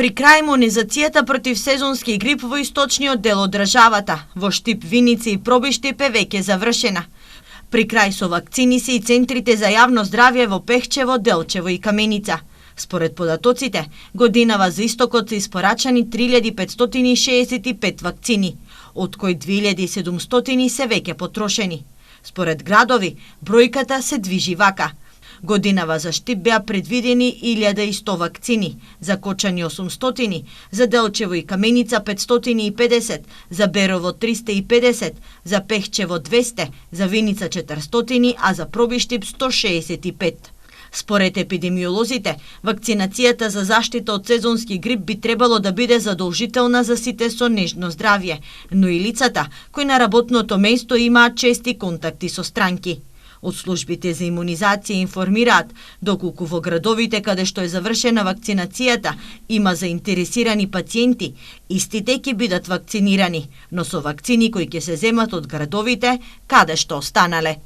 При крај имунизацијата против сезонски грип во источниот дел од државата, во Штип, Виница и Пробиштип е веќе завршена. При крај со вакцини се и центрите за јавно здравје во Пехчево, Делчево и Каменица. Според податоците, годинава за истокот се испорачани 3565 вакцини, од кои 2700 се веќе потрошени. Според градови, бројката се движи вака. Годинава за Штип беа предвидени 1100 вакцини, за Кочани 800, за Делчево и Каменица 550, за Берово 350, за Пехчево 200, за Виница 400, а за Пробиштип 165. Според епидемиолозите, вакцинацијата за заштита од сезонски грип би требало да биде задолжителна за сите со нежно здравје, но и лицата кои на работното место имаат чести контакти со странки. Од службите за имунизација информираат, доколку во градовите каде што е завршена вакцинацијата има заинтересирани пациенти, истите ќе бидат вакцинирани, но со вакцини кои ќе се земат од градовите каде што останале.